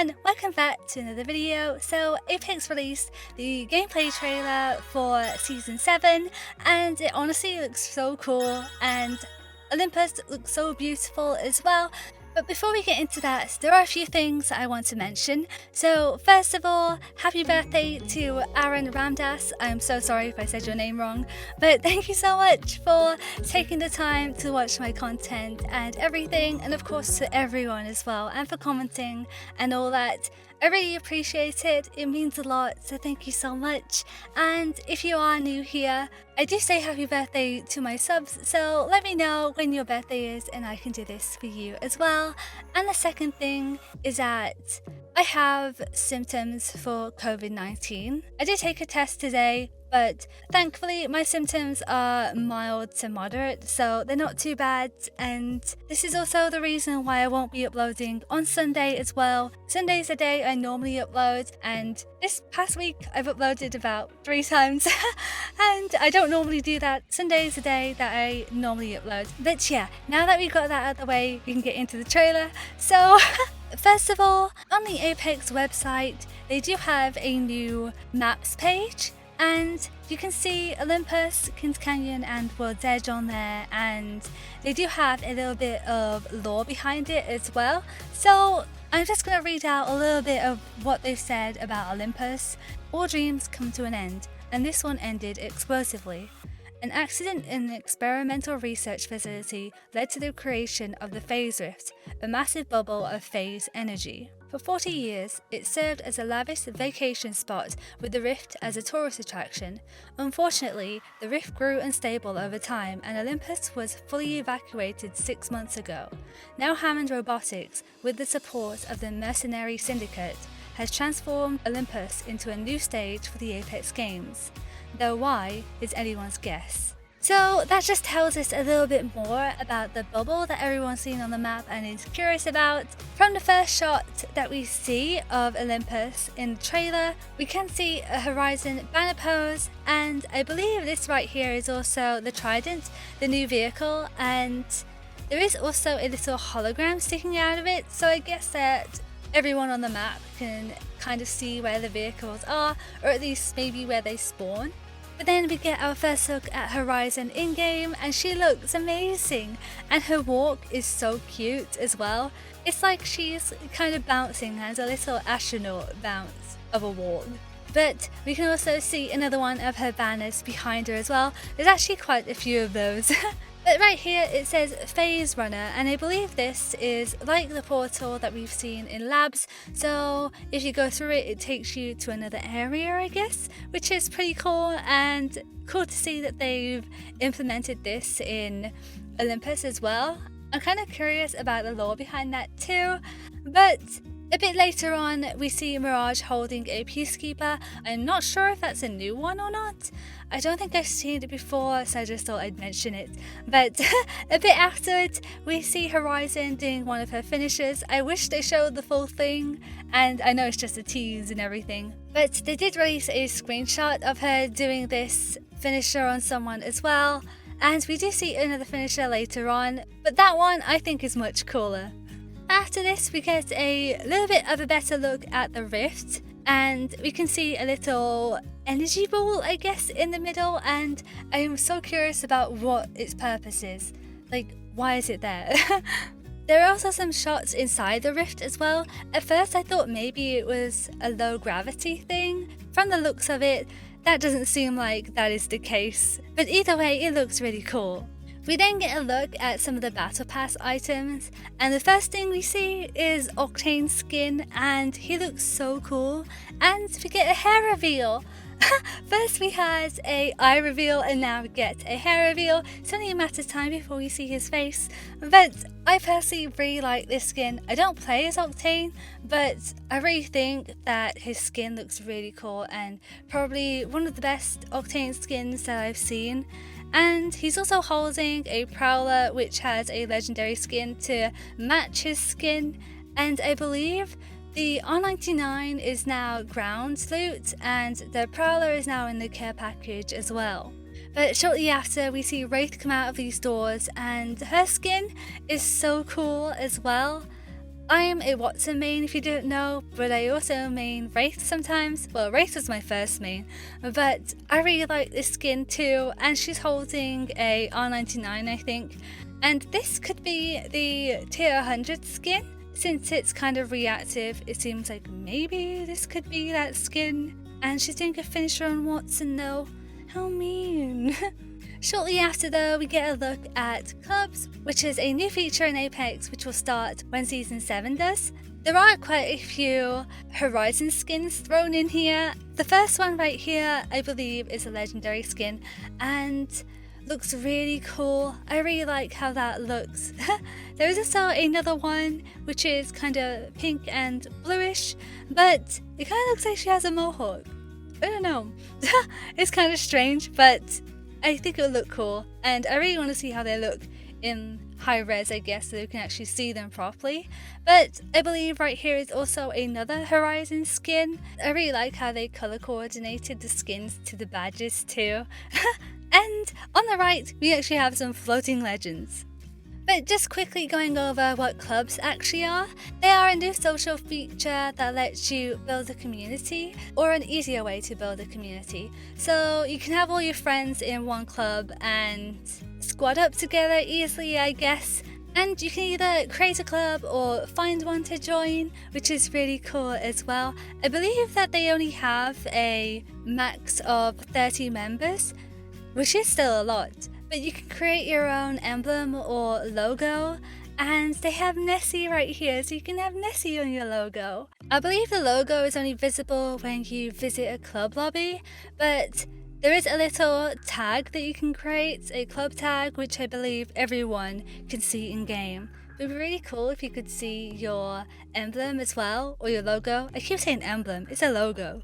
everyone, welcome back to another video. So Apex released the gameplay trailer for Season 7 and it honestly looks so cool, and Olympus looks so beautiful as well. But before we get into that, there are a few things I want to mention. So first of all, happy birthday to Aaron Ramdas. I'm so sorry if I said your name wrong, but thank you so much for taking the time to watch my content and everything, and of course to everyone as well, and for commenting and all that. I really appreciate it. It means a lot, so thank you so much. And if you are new here, I do say happy birthday to my subs, so let me know when your birthday is and I can do this for you as well. And the second thing is that I have symptoms for COVID-19. I did take a test today, but thankfully my symptoms are mild to moderate, so they're not too bad, and this is also the reason why I won't be uploading on Sunday as well. Sunday's a day I normally upload, and this past week I've uploaded about 3 times and I don't normally do that. Sunday is a day that I normally upload. But yeah, now that we got that out of the way, we can get into the trailer. So first of all, on the Apex website, they do have a new maps page, and you can see Olympus, Kings Canyon and World's Edge on there, and they do have a little bit of lore behind it as well. So I'm just going to read out a little bit of what they've said about Olympus. All dreams come to an end, and this one ended explosively. An accident in an experimental research facility led to the creation of the phase rift, a massive bubble of phase energy. For 40 years, it served as a lavish vacation spot with the rift as a tourist attraction. Unfortunately, the rift grew unstable over time and Olympus was fully evacuated 6 months ago. Now Hammond Robotics, with the support of the mercenary syndicate, has transformed Olympus into a new stage for the Apex games. Though why is anyone's guess. So that just tells us a little bit more about the bubble that everyone's seen on the map and is curious about. From the first shot that we see of Olympus in the trailer, we can see a Horizon banner pose, and I believe this right here is also the Trident, the new vehicle, and there is also a little hologram sticking out of it, so I guess that everyone on the map can kind of see where the vehicles are, or at least maybe where they spawn. But then we get our first look at Horizon in-game, and she looks amazing, and her walk is so cute as well. It's like she's kind of bouncing, has a little astronaut bounce of a walk. But we can also see another one of her banners behind her as well. There's actually quite a few of those. But right here it says Phase Runner, and I believe this is like the portal that we've seen in labs. So if you go through it, it takes you to another area, I guess, which is pretty cool, and cool to see that they've implemented this in Olympus as well. I'm kind of curious about the lore behind that too. But a bit later on, we see Mirage holding a Peacekeeper. I'm not sure if that's a new one or not. I don't think I've seen it before, so I just thought I'd mention it. But a bit afterwards, we see Horizon doing one of her finishes. I wish they showed the full thing, and I know it's just a tease and everything. But they did release a screenshot of her doing this finisher on someone as well. And we do see another finisher later on, but that one I think is much cooler. After this, we get a little bit of a better look at the rift, and we can see a little energy ball, I guess, in the middle, and I am so curious about what its purpose is. Like, why is it there? There are also some shots inside the rift as well. At first I thought maybe it was a low gravity thing. From the looks of it, that doesn't seem like that is the case, but either way it looks really cool. We then get a look at some of the Battle Pass items, and the first thing we see is Octane Skin, and he looks so cool, and we get a hair reveal. First we had an eye reveal, and now we get a hair reveal. It's only a matter of time before we see his face, but I personally really like this skin. I don't play as Octane, but I really think that his skin looks really cool, and probably one of the best Octane skins that I've seen. And he's also holding a Prowler, which has a legendary skin to match his skin, and I believe the R99 is now ground loot, and the Prowler is now in the care package as well. But shortly after, we see Wraith come out of these doors, and her skin is so cool as well. I'm a Watson main if you don't know, but I also main Wraith sometimes. Well, Wraith was my first main, but I really like this skin too, and she's holding a R99 I think, and this could be the tier 100 skin. Since it's kind of reactive, it seems like maybe this could be that skin. And she's doing a finisher on Watson though. How mean. Shortly after though, we get a look at clubs, which is a new feature in Apex which will start when Season 7 does. There are quite a few Horizon skins thrown in here. The first one right here, I believe, is a legendary skin and looks really cool. I really like how that looks. There is also another one which is kind of pink and bluish, but it kind of looks like she has a mohawk. I don't know. It's kind of strange, but I think it'll look cool, and I really want to see how they look in high res, I guess, so you can actually see them properly. But I believe right here is also another Horizon skin. I really like how they color coordinated the skins to the badges too. And on the right, we actually have some floating legends. But just quickly going over what clubs actually are, they are a new social feature that lets you build a community, or an easier way to build a community. So you can have all your friends in one club and squad up together easily, I guess. And you can either create a club or find one to join, which is really cool as well. I believe that they only have a max of 30 members, which is still a lot. But you can create your own emblem or logo, and they have Nessie right here, so you can have Nessie on your logo. I believe the logo is only visible when you visit a club lobby, but there is a little tag that you can create, a club tag, which I believe everyone can see in game. It would be really cool if you could see your emblem as well, or your logo. I keep saying emblem, it's a logo.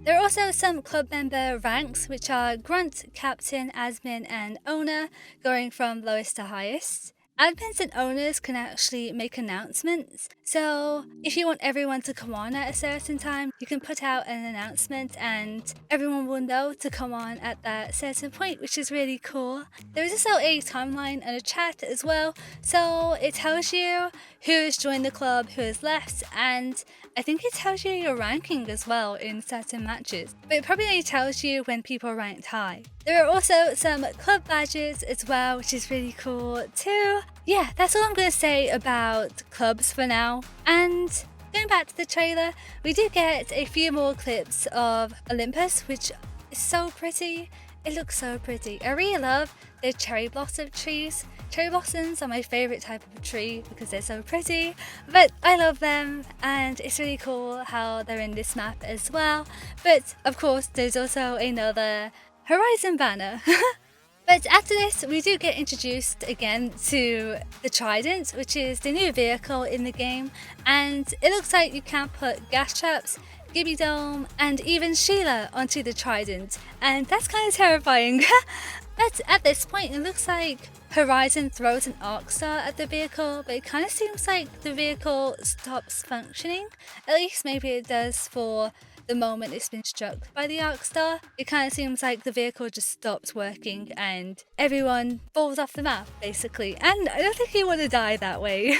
There are also some club member ranks, which are Grunt, Captain, Admin, and Owner, going from lowest to highest. Admins and owners can actually make announcements, so if you want everyone to come on at a certain time, you can put out an announcement and everyone will know to come on at that certain point, which is really cool. There is also a timeline and a chat as well, so it tells you who has joined the club, who has left, and I think it tells you your ranking as well in certain matches, but it probably only tells you when people are ranked high. There are also some club badges as well, which is really cool too. Yeah, that's all I'm going to say about clubs for now. And going back to the trailer, we do get a few more clips of Olympus, which is so pretty. It looks so pretty. I really love the cherry blossom trees. Cherry blossoms are my favourite type of tree because they're so pretty, but I love them, and it's really cool how they're in this map as well. But of course, there's also another Horizon banner. But after this, we do get introduced again to the Trident, which is the new vehicle in the game, and it looks like you can put gas traps, Gibby Dome, and even Sheila onto the Trident, and that's kind of terrifying. But at this point, it looks like Horizon throws an arc star at the vehicle, but it kind of seems like the vehicle stops functioning. At least maybe it does for the moment it's been struck by the arc star. It kind of seems like the vehicle just stops working and everyone falls off the map, basically. And I don't think you want to die that way.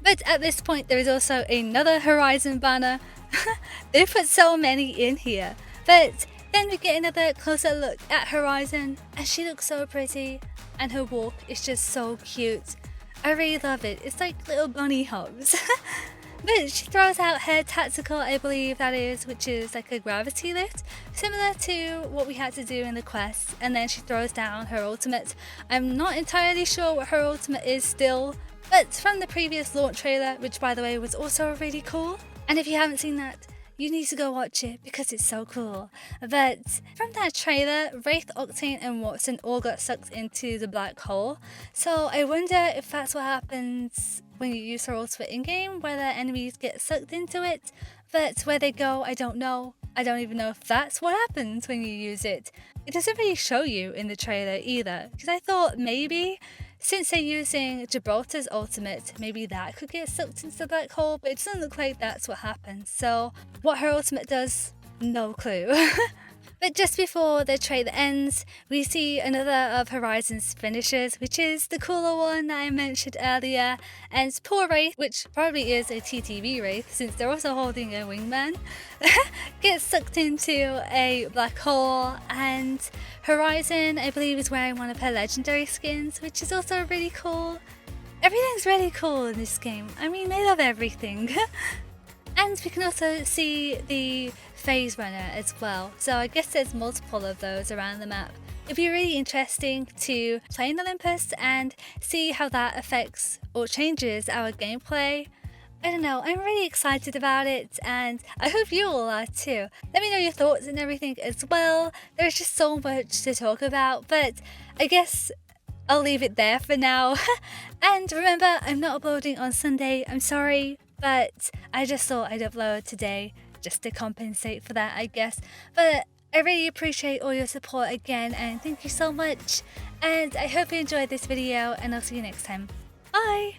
But at this point, there is also another Horizon banner. They put so many in here. But then we get another closer look at Horizon, and she looks so pretty, and her walk is just so cute. I really love it. It's like little bunny hops. But she throws out her tactical, I believe that is, which is like a gravity lift, similar to what we had to do in the quest, and then she throws down her ultimate. I'm not entirely sure what her ultimate is still, but from the previous launch trailer, which by the way was also really cool, and if you haven't seen that, you need to go watch it because it's so cool. But from that trailer, Wraith, Octane and Watson all got sucked into the black hole, so I wonder if that's what happens when you use her ultimate in-game, whether enemies get sucked into it. But where they go, I don't know. I don't even know if that's what happens when you use it. It doesn't really show you in the trailer either, because I thought maybe since they're using Gibraltar's ultimate, maybe that could get sucked into the black hole, but it doesn't look like that's what happens. So what her ultimate does, no clue. But just before the trailer ends, we see another of Horizon's finishers, which is the cooler one that I mentioned earlier, and poor Wraith, which probably is a TTV Wraith since they're also holding a wingman, gets sucked into a black hole, and Horizon, I believe, is wearing one of her legendary skins, which is also really cool. Everything's really cool in this game. I mean, I love everything. And we can also see the phase runner as well, so I guess there's multiple of those around the map. It'd be really interesting to play in Olympus and see how that affects or changes our gameplay. I don't know, I'm really excited about it, and I hope you all are too. Let me know your thoughts and everything as well. There's just so much to talk about, but I guess I'll leave it there for now. And remember, I'm not uploading on Sunday, I'm sorry, but I just thought I'd upload today just to compensate for that, I guess. But I really appreciate all your support again, and thank you so much. And I hope you enjoyed this video, and I'll see you next time. Bye!